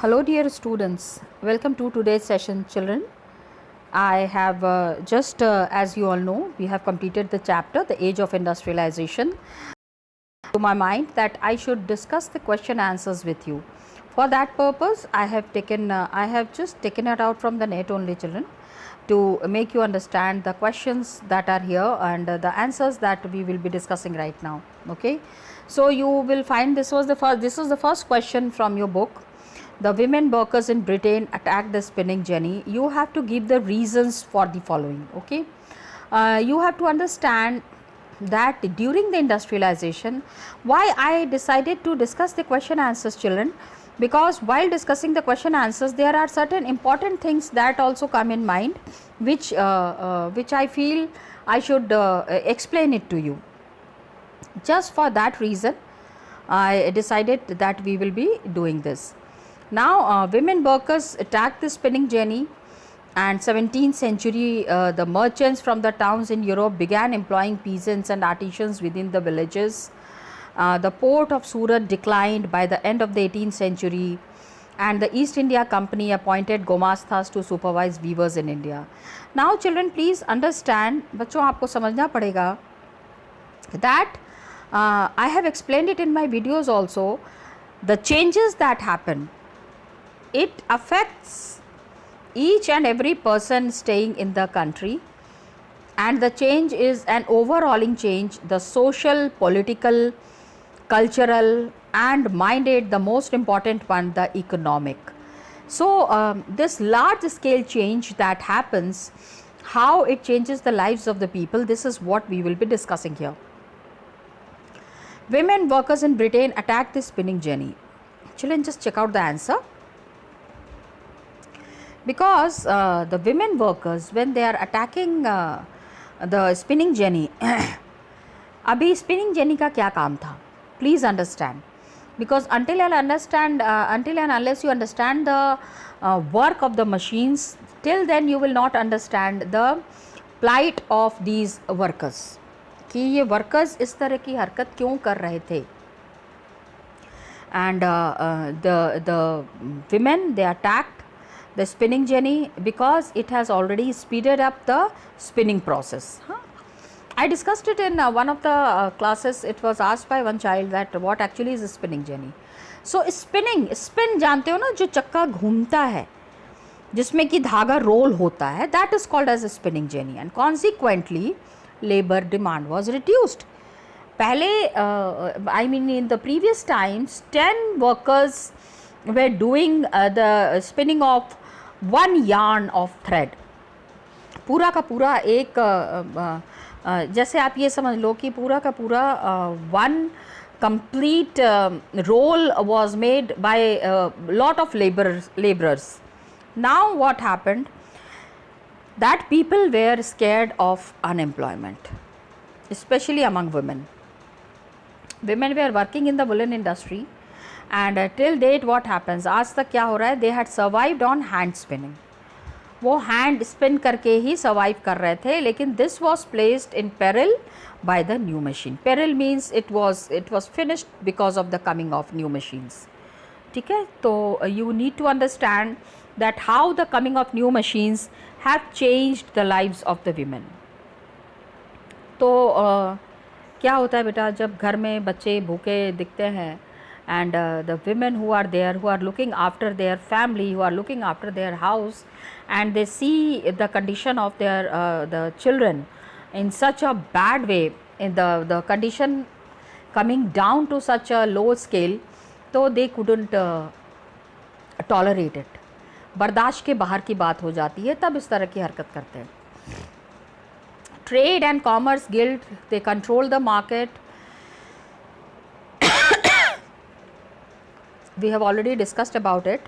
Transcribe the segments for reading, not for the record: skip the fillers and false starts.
Hello dear students, welcome to today's session children. I have as you all know, we have completed the chapter The Age of Industrialization. To my mind that I should discuss the question answers with you. For that purpose I have just taken it out from the net only children to make you understand the questions that are here and the answers that we will be discussing right now. Okay, so you will find this is the first question from your book. The women workers in Britain attacked the spinning jenny. You have to give the reasons for the following. Okay, you have to understand that during the industrialization, why I decided to discuss the question answers children, because while discussing the question answers there are certain important things that also come in mind which I feel I should explain it to you. Just for that reason I decided that we will be doing this. Now women workers attacked the spinning jenny, and 17th century the merchants from the towns in Europe began employing peasants and artisans within the villages. The port of Surat declined by the end of the 18th century, and the East India Company appointed gomastas to supervise weavers in India. Now children, please understand, बच्चों आपको समझना पड़ेगा that I have explained it in my videos also. The changes that happen, it affects each and every person staying in the country, and the change is an overhauling change, the social, political, cultural and minded, the most important one, the economic. So this large scale change that happens, how it changes the lives of the people, this is what we will be discussing here. Women workers in Britain attacked the spinning jenny. Children, just check out the answer. Because the women workers, when they are attacking the spinning jenny, अभी spinning jenny का क्या काम था? Please understand, because until and unless you understand the work of the machines, till then you will not understand the plight of these workers, कि ये workers इस तरह की हरकत क्यों कर रहे थे. And the women, they attacked the spinning jenny because it has already speeded up the spinning process. I discussed it in one of the classes. It was asked by one child that what actually is a spinning jenny. So spinning, spin जानते हो ना, जो चक्का घूमता है जिसमें कि धागा रोल होता है, that is called as a spinning jenny, and consequently labor demand was reduced. पहले I mean in the previous times 10 workers were doing the spinning of one yarn of thread. पूरा का पूरा एक जैसे आप ये समझ लो कि पूरा का पूरा one complete roll was made by a lot of laborers. Now what happened, that people were scared of unemployment, especially among women. Women were working in the woolen industry, and till date what happens, आज तक क्या हो रहा है, they had survived on hand spinning. वो hand spin करके ही survive कर रहे थे, लेकिन this was placed in peril by the new machine. Peril means it was finished because of the coming of new machines. ठीक है, तो you need to understand that how the coming of new machines have changed the lives of the women. तो क्या होता है बेटा, जब घर में बच्चे भूखे दिखते हैं, and the women who are there, who are looking after their family, who are looking after their house, and they see the condition of their the children in such a bad way, in the condition coming down to such a low scale, so they couldn't tolerate it. बर्दाश्त के बाहर की बात हो जाती है, तब इस तरह की हरकत करते हैं. Trade and Commerce Guild, they control the market. We have already discussed about it.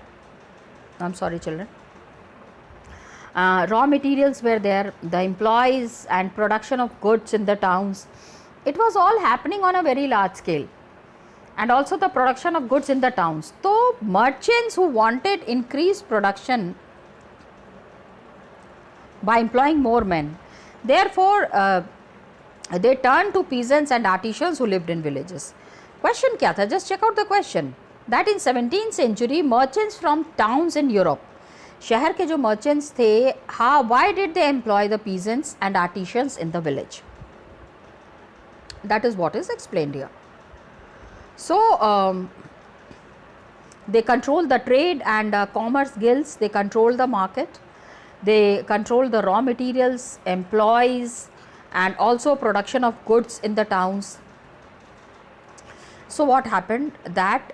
I'm sorry children. Raw materials were there, the employees and production of goods in the towns. It was all happening on a very large scale, and also the production of goods in the towns. So merchants who wanted increased production by employing more men, therefore they turned to peasants and artisans who lived in villages. Question क्या था? Just check out the question. that in 17th century merchants from towns in Europe, शहर के जो merchants थे, why did they employ the peasants and artisans in the village? That is what is explained here. So they control the trade and commerce guilds, they control the market, they control the raw materials, employees, and also production of goods in the towns. So what happened, that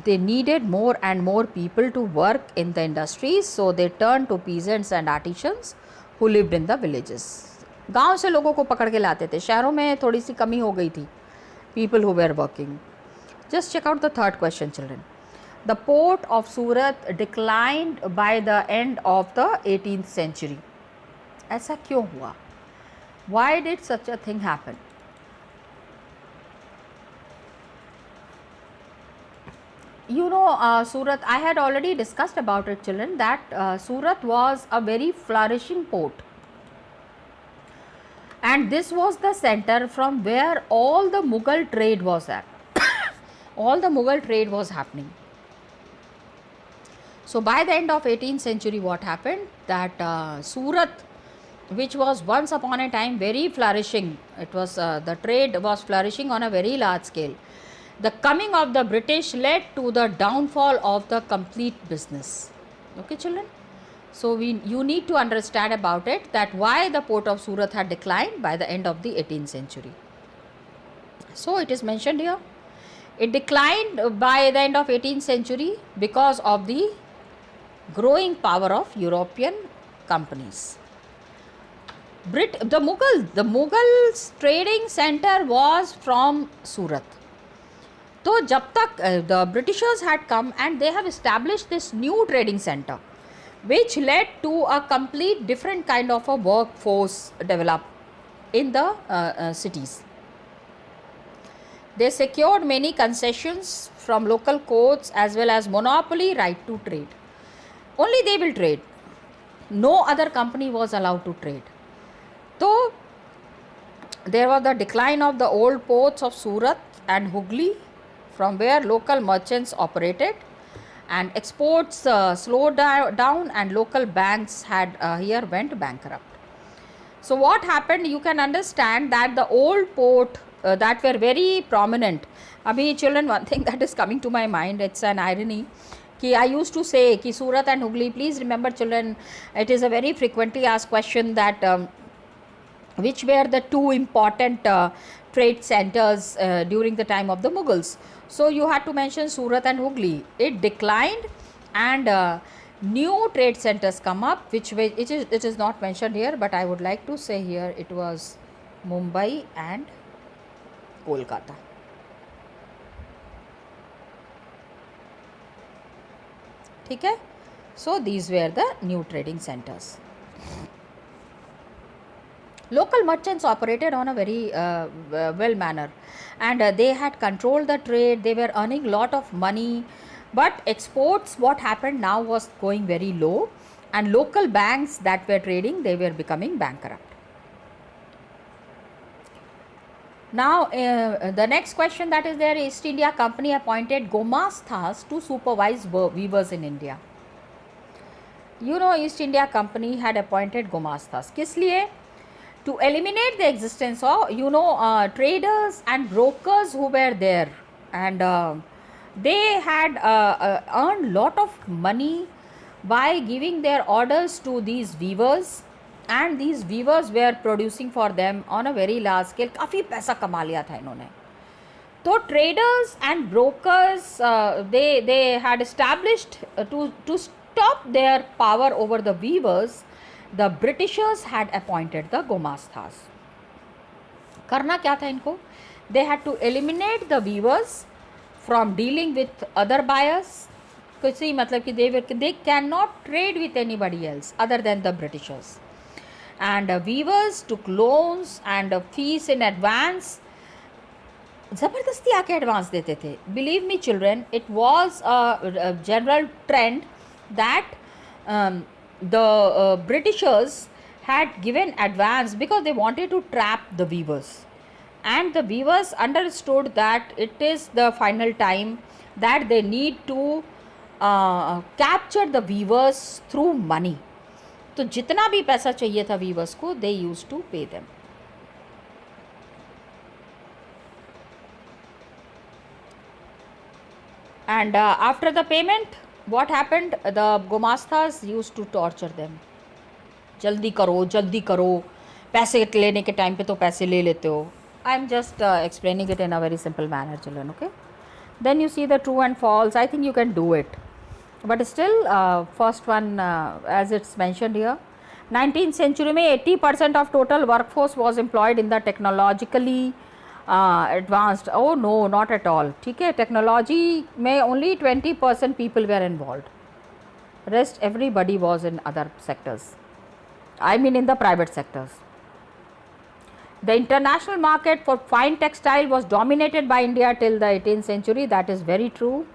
they needed more and more people to work in the industries, so they turned to peasants and artisans who lived in the villages. गांव से लोगों को पकड़ के लाते थे, शहरों में थोड़ी सी कमी हो गई थी people who were working. Just check out the third question, children. The port of Surat declined by the end of the 18th century. ऐसा क्यों हुआ? Why did such a thing happen? You know, Surat, I had already discussed about it, children, that Surat was a very flourishing port, and this was the center from where all the Mughal trade was at. All the Mughal trade was happening. So by the end of 18th century, what happened, that Surat, which was once upon a time very flourishing, it was the trade was flourishing on a very large scale. The coming of the British led to the downfall of the complete business. Okay, children. So you need to understand about it, that why the port of Surat had declined by the end of the 18th century. So it is mentioned here. It declined by the end of 18th century because of the growing power of European companies. The Mughals trading center was from Surat. So jab tak the Britishers had come and they have established this new trading center, which led to a complete different kind of a workforce develop in the cities. They secured many concessions from local courts as well as monopoly right to trade. Only they will trade. No other company was allowed to trade. So there was the decline of the old ports of Surat and Hooghly, from where local merchants operated, and exports slowed down, and local banks had here went bankrupt. So what happened, you can understand that the old port that were very prominent. Abhi children, one thing that is coming to my mind, it's an irony. I used to say ki Surat and Hooghly, please remember children, it is a very frequently asked question that which were the two important trade centers during the time of the Mughals. So you had to mention Surat and Hooghly. It declined and new trade centers come up, which it is not mentioned here, but I would like to say here it was Mumbai and Kolkata. Okay? So these were the new trading centers. Local merchants operated on a very well manner, and they had controlled the trade. They were earning lot of money, but exports, what happened now, was going very low, and local banks that were trading, they were becoming bankrupt. Now the next question that is there, East India Company appointed Gomasthas to supervise weavers in India. You know, East India Company had appointed Gomasthas. किस लिए? To eliminate the existence of traders and brokers who were there, and they had earned lot of money by giving their orders to these weavers, and these weavers were producing for them on a very large scale. काफ़ी पैसा कमा लिया था इन्होंने. तो traders and brokers they had established to stop their power over the weavers. The Britishers had appointed the Gomasthas. करना क्या था इनको? They had to eliminate the weavers from dealing with other buyers. किसी मतलब कि they cannot trade with anybody else other than the Britishers. And weavers took loans and fees in advance. ज़बरदस्ती आके advance देते थे. Believe me children, it was a general trend that the Britishers had given advance because they wanted to trap the weavers. and the weavers understood that it is the final time that they need to capture the weavers through money. तो जितना भी पैसा चाहिए था weavers को, they used to pay them. And after the payment, what happened? The Gomastas used to torture them. जल्दी करो, पैसे लेने के टाइम पे तो पैसे ले लेते हो. I am just explaining it in a very simple manner, children. Okay. Then you see the true and false. I think you can do it. But still, first one, as it's mentioned here, 19th century में 80% of total workforce was employed in the technologically advanced. Oh no, not at all. ठीक है, technology में only 20% people were involved. Rest everybody was in other sectors. I mean in the private sectors. The international market for fine textile was dominated by India till the 18th century. That is very true.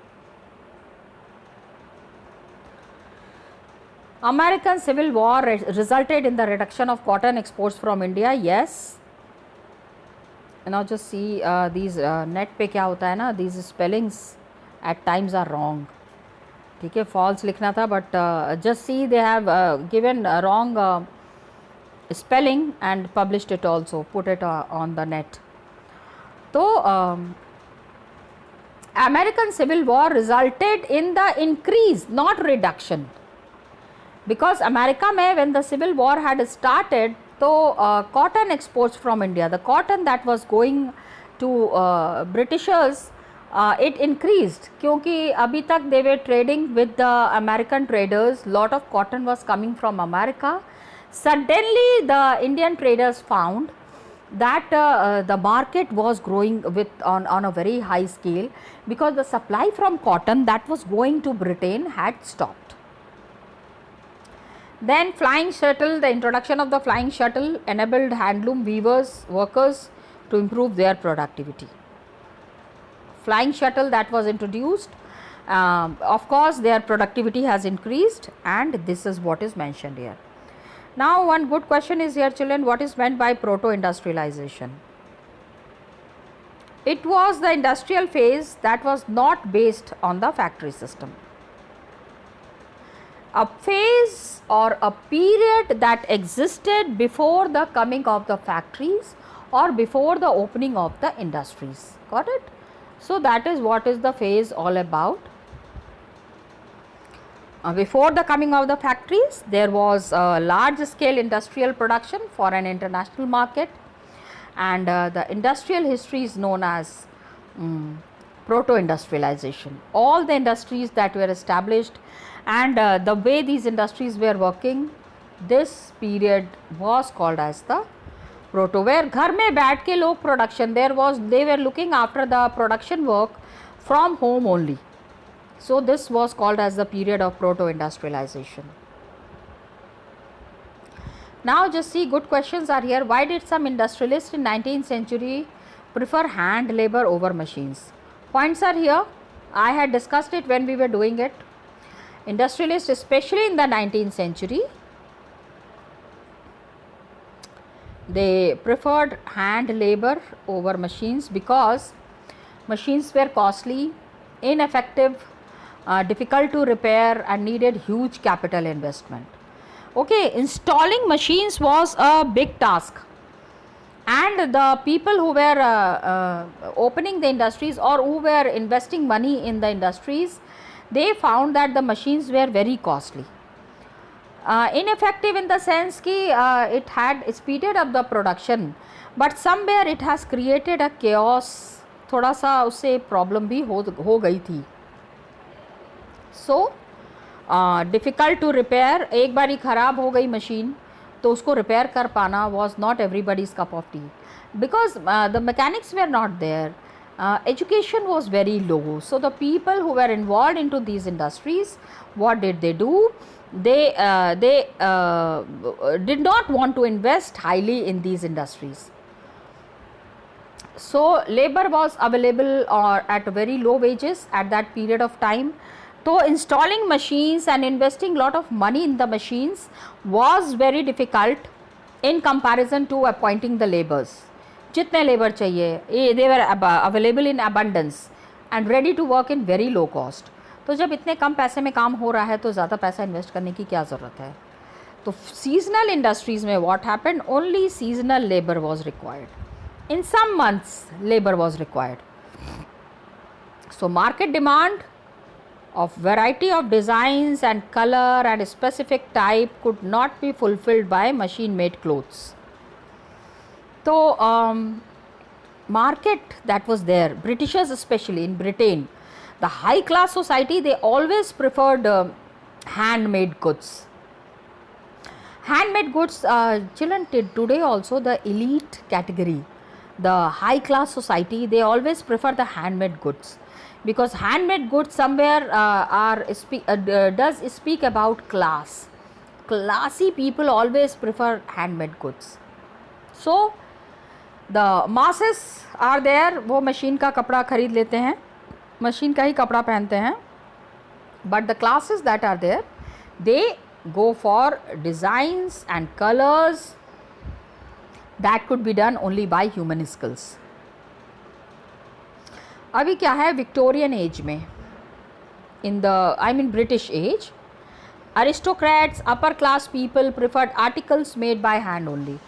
American Civil War resulted in the reduction of cotton exports from India. Yes. Now just see these net पे क्या होता है ना, these spellings at times are wrong. ठीक है, false लिखना था, but just see they have given wrong spelling and published it also, put it on the net. So American Civil War resulted in the increase, not reduction, because America में when the Civil War had started, so cotton exports from India, the cotton that was going to Britishers, it increased क्योंकि अभी तक they were trading with the American traders, lot of cotton was coming from America. Suddenly the Indian traders found that the market was growing with on a very high scale, because the supply from cotton that was going to Britain had stopped. Then flying shuttle, the introduction of the flying shuttle enabled handloom weavers, workers to improve their productivity. Flying shuttle that was introduced, of course their productivity has increased, and this is what is mentioned here. Now one good question is here, children, what is meant by proto-industrialization? It was the industrial phase that was not based on the factory system. A phase or a period that existed before the coming of the factories or before the opening of the industries. Got it? So that is what is the phase all about. Before the coming of the factories, there was a large scale industrial production for an international market, and the industrial history is known as proto-industrialization. All the industries that were established and the way these industries were working, this period was called as the proto, where घर में बैठ के लोग production, they were looking after the production work from home only. So this was called as the period of proto-industrialization. Now just see, good questions are here. Why did some industrialists in 19th century prefer hand labor over machines? Points are here. I had discussed it when we were doing it. Industrialists, especially in the 19th century, they preferred hand labor over machines because machines were costly, ineffective, difficult to repair, and needed huge capital investment. Okay, installing machines was a big task, and the people who were opening the industries or who were investing money in the industries, they found that the machines were very costly. Ineffective in the sense that it had speeded up the production, but somewhere it has created a chaos. थोड़ा सा उससे problem भी हो गई थी. So difficult to repair, एक बार ही ख़राब हो गई मशीन तो उसको रिपेयर कर पाना was not everybody's cup of tea, because the mechanics were not there, education was very low. So the people who were involved into these industries, what did they do? They did not want to invest highly in these industries. So labor was available or at very low wages at that period of time. So installing machines and investing lot of money in the machines was very difficult in comparison to appointing the laborers. जितने labour चाहिए, ये they were available in abundance and ready to work in very low cost. तो जब इतने कम पैसे में काम हो रहा है तो ज़्यादा पैसा इन्वेस्ट करने की क्या ज़रूरत है। तो सीजनल इंडस्ट्रीज़ में what happened, only seasonal labour was required, in some months labour was required. So market demand of variety of designs and color and specific type could not be fulfilled by machine made clothes. So market that was there, Britishers especially in Britain, the high class society, they always preferred handmade goods. Handmade goods, children, today also the elite category, the high class society, they always prefer the handmade goods, because handmade goods somewhere does speak about class. Classy people always prefer handmade goods. So the masses are there, वो machine का कपड़ा खरीद लेते हैं, machine का ही कपड़ा पहनते हैं, but the classes that are there, they go for designs and colors that could be done only by human skills. अभी क्या है, विक्टोरियन एज में, in the British age, aristocrats, upper class people preferred articles made by hand only.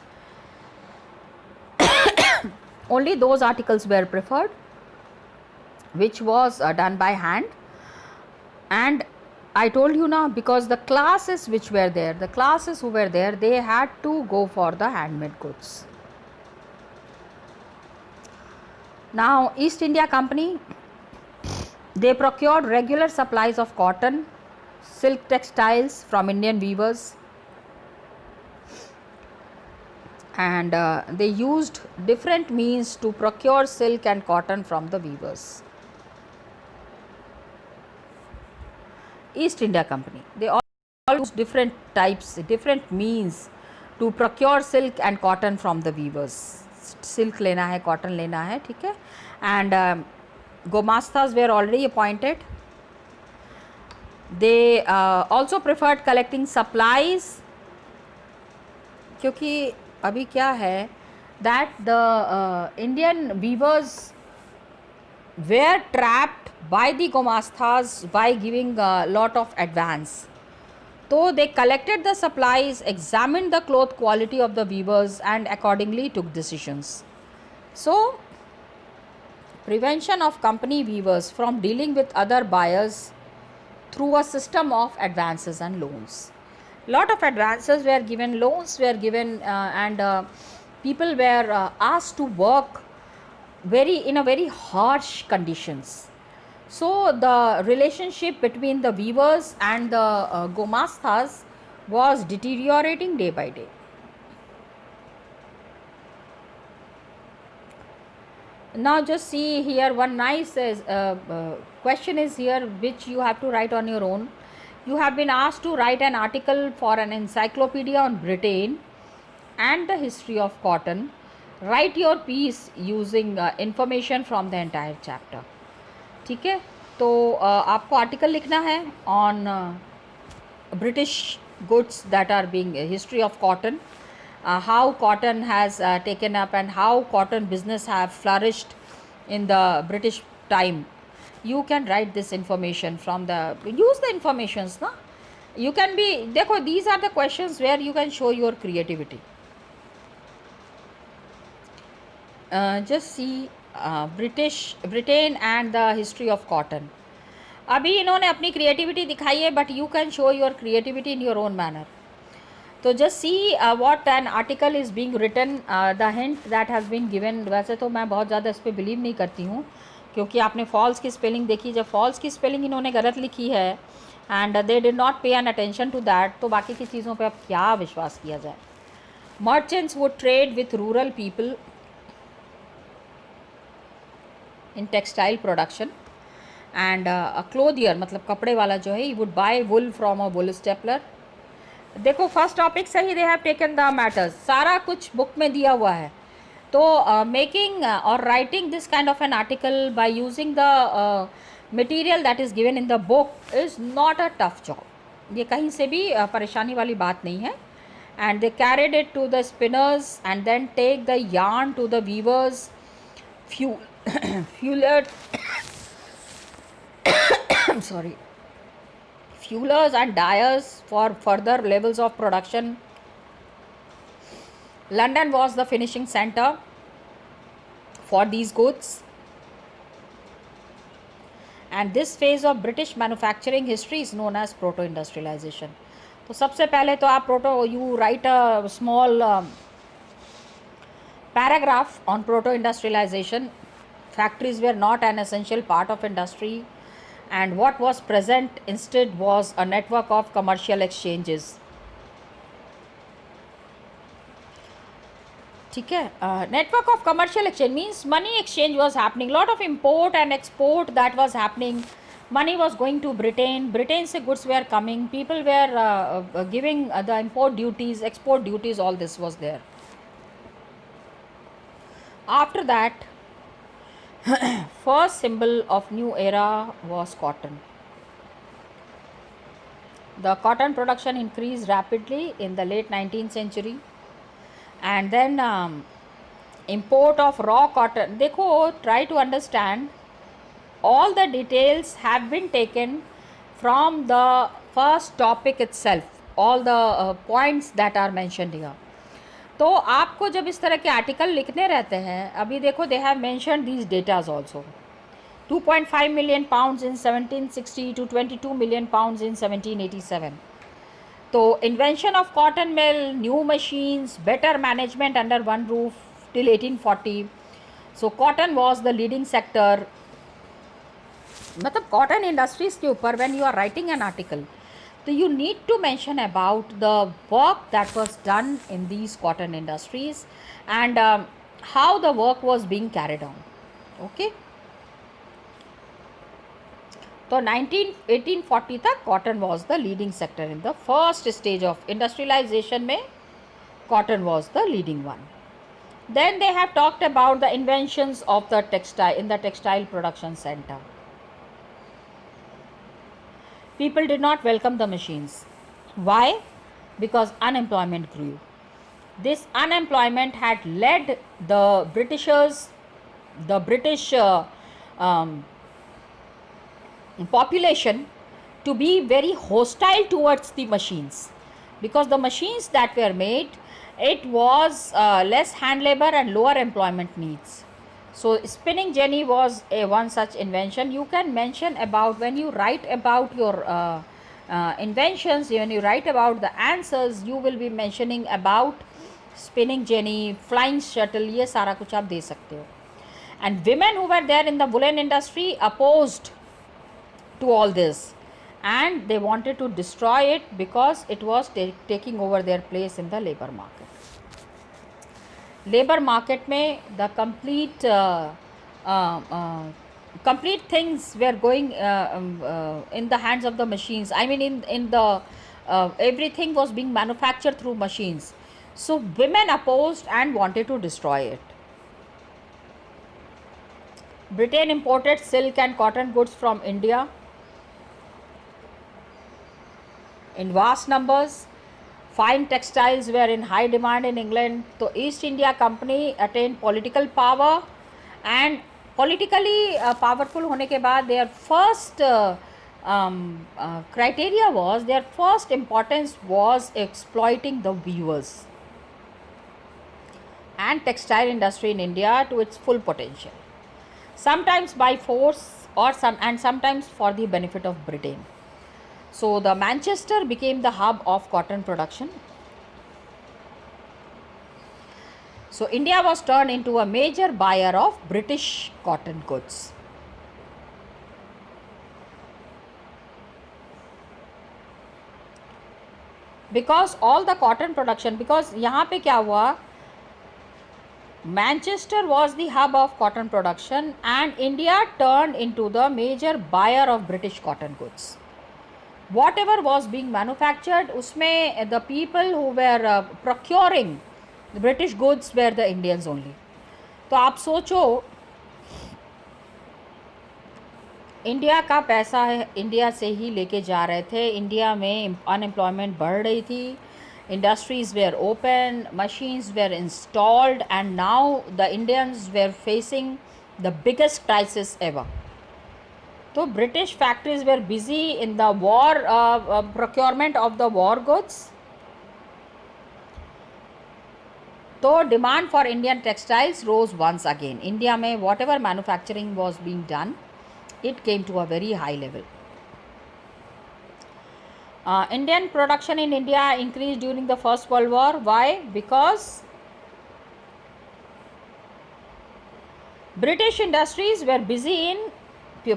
Only those articles were preferred which was done by hand. And I told you now, because the classes which were there, the classes who were there, they had to go for the handmade goods. Now East India Company, they procured regular supplies of cotton, silk textiles from Indian weavers, and they used different means to procure silk and cotton from the weavers. East India Company, they all used different types, different means to procure silk and cotton from the weavers. Silk लेना है, cotton लेना है, ठीक है. And gomastas were already appointed. They also preferred collecting supplies, क्योंकि अभी क्या है that the Indian weavers were trapped by the gomastas by giving lot of advance. So they collected the supplies, examined the cloth quality of the weavers, and accordingly took decisions. So prevention of company weavers from dealing with other buyers through a system of advances and loans. Lot of advances were given, loans were given, and people were asked to work in a very harsh conditions. So the relationship between the weavers and the gomastas was deteriorating day by day. Now just see here, one nice question is here which you have to write on your own. You have been asked to write an article for an encyclopedia on Britain and the history of cotton. Write your piece using information from the entire chapter. ठीक है. तो आपको article लिखना है on British goods that are being, history of cotton, how cotton has taken up and how cotton business have flourished in the British time. You can write this information from the, use the informations ना. You can be, देखो these are the questions where you can show your creativity. Just see Britain and the history of cotton. अभी इन्होंने अपनी creativity दिखाई है, but you can show your creativity in your own manner. तो just see what an article is being written, the hint that has been given. वैसे तो मैं बहुत ज़्यादा इस पर बिलीव नहीं करती हूँ, क्योंकि आपने फॉल्स की स्पेलिंग देखी. जब फॉल्स की स्पेलिंग इन्होंने गलत लिखी है एंड दे डिड नॉट पे एन अटेंशन टू दैट, तो बाकी की चीज़ों पर अब क्या विश्वास किया जाए. Merchants would trade with rural people in textile production, and a clothier मतलब कपड़े वाला जो है, he would buy wool from a wool stapler. देखो फर्स्ट टॉपिक से ही they have taken the matters, सारा कुछ बुक में दिया हुआ है. तो मेकिंग और writing this kind of an article by using the material that is given in the book is not a tough job. ये कहीं से भी परेशानी वाली बात नहीं है. and they carried it to the spinners and then take the yarn to the weavers, fuelers sorry, fuelers and dyers for further levels of production. London was the finishing center for these goods, and this phase of British manufacturing history is known as proto-industrialization. तो सबसे पहले तो आप you write a small paragraph on proto-industrialization. Factories were not an essential part of industry, and what was present instead was a network of commercial exchanges. ठीक है, network of commercial exchange means money exchange was happening, lot of import and export that was happening. Money was going to Britain, Britain se goods were coming, people were giving the import duties, export duties, all this was there. After that, first symbol of new era was cotton. The cotton production increased rapidly in the late 19th century, and then import of raw cotton. Dekho, try to understand, all the details have been taken from the first topic itself, all the points that are mentioned here. तो आपको जब इस तरह के article लिखने रहते हैं, अभी देखो they have mentioned these datas also, 2.5 million pounds in 1760 to 22 million pounds in 1787. तो invention of cotton mill, new machines, better management under one roof till 1840. So cotton was the leading sector. मतलब cotton industries के ऊपर when you are writing an article, so you need to mention about the work that was done in these cotton industries and how the work was being carried on. Okay. तो 1840 तक cotton was the leading sector in the first stage of industrialization में cotton was the leading one. Then they have talked about the inventions of the textile in the textile production center. People did not welcome the machines. Why? Because unemployment grew. This unemployment had led the British population to be very hostile towards the machines, because the machines that were made, it was less hand labor and lower employment needs. So spinning jenny was one such invention. You can mention about, when you write about your inventions, when you write about the answers, you will be mentioning about spinning jenny, flying shuttle, ये सारा कुछ आप दे सकते हो. And women who were there in the woolen industry opposed to all this, and they wanted to destroy it because it was taking over their place in the labor market. Labor market में the complete things were going in the hands of the machines. I mean, in the everything was being manufactured through machines. So women opposed and wanted to destroy it. Britain imported silk and cotton goods from India in vast numbers. Fine textiles were in high demand in England. So East India Company attained political power, and politically powerful होने के बाद their first criteria was, their first importance was exploiting the weavers and textile industry in India to its full potential, sometimes by force or sometimes for the benefit of Britain. So the Manchester became the hub of cotton production. So India was turned into a major buyer of British cotton goods. Because all the cotton production, because यहाँ पे क्या हुआ, Manchester was the hub of cotton production and India turned into the major buyer of British cotton goods. Whatever was being manufactured, उसमें the people who were procuring the British goods were the Indians only. तो आप सोचो, India का पैसा India से ही लेके जा रहे थे, इंडिया में अनएम्प्लॉयमेंट बढ़ रही थी, industries were open, machines were installed, and now the Indians were facing the biggest crisis ever. So British factories were busy in the war procurement of the war goods. So demand for Indian textiles rose once again. India में whatever manufacturing was being done, it came to a very high level. Indian production in India increased during the First World War. Why? Because British industries were busy in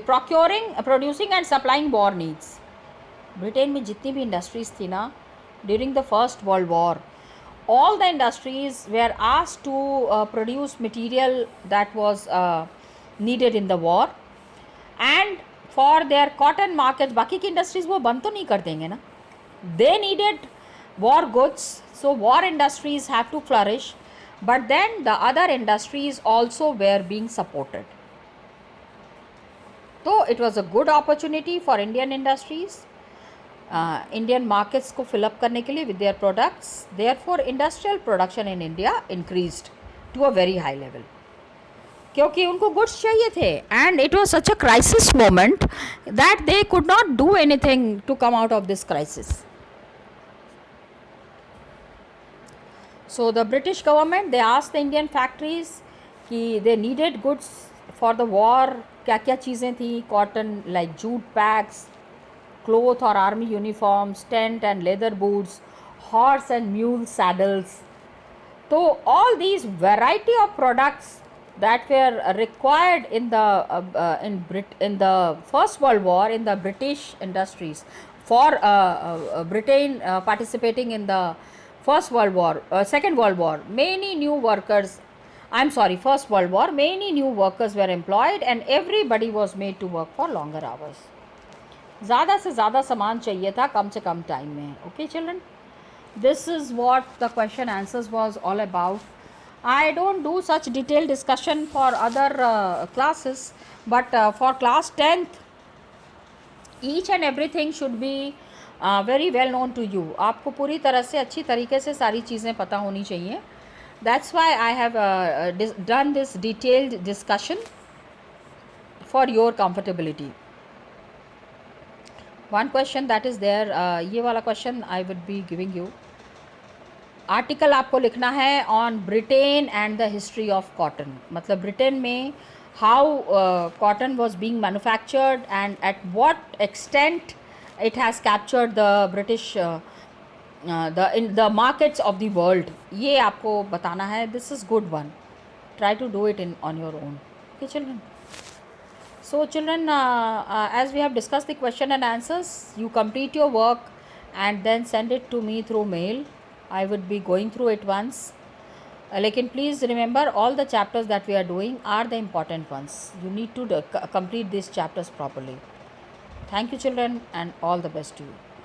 procuring, producing and supplying war needs. Britain में जितनी भी industries थी ना during the first world war, all the industries were asked to produce material that was needed in the war, and for their cotton markets, बाकी की industries वो बंद तो नहीं कर देंगे ना, they needed war goods, so war industries have to flourish, but then the other industries also were being supported. So it was a good opportunity for Indian industries, Indian markets को fill up करने के लिए with their products. Therefore industrial production in India increased to a very high level, क्योंकि उनको goods चाहिए थे, and it was such a crisis moment that they could not do anything to come out of this crisis. So the British government, they asked the Indian factories कि they needed goods for the war, क्या क्या चीज़ें थी, cotton like jute bags, cloth or army uniforms, tent and leather boots, horse and mule saddles. So all these variety of products that were required in the First World War in the British industries for Britain participating in the First World War, Second World War, many new workers. First World War, many new workers were employed and everybody was made to work for longer hours. ज़्यादा से ज़्यादा सामान चाहिए था कम से कम time में. Okay children, this is what the question answers was all about. I don't do such detailed discussion for other classes, but for class 10th each and everything should be very well known to you. आपको पूरी तरह से अच्छी तरीके से सारी चीज़ें पता होनी चाहिए. That's why I have done this detailed discussion for your comfortability. One question that is there, ये वाला question I would be giving you. Article आपको लिखना है on Britain and the history of cotton. मतलब ब्रिटेन में how cotton was being manufactured and at what extent it has captured the British in the markets of the world. ये आपको बताना है. This is good one. Try to do it in on your own. Okay children. So children, as we have discussed the question and answers, you complete your work and then send it to me through mail. I would be going through it once. Lekin please remember, all the chapters that we are doing are the important ones. You need to complete these chapters properly. Thank you children, and all the best to you.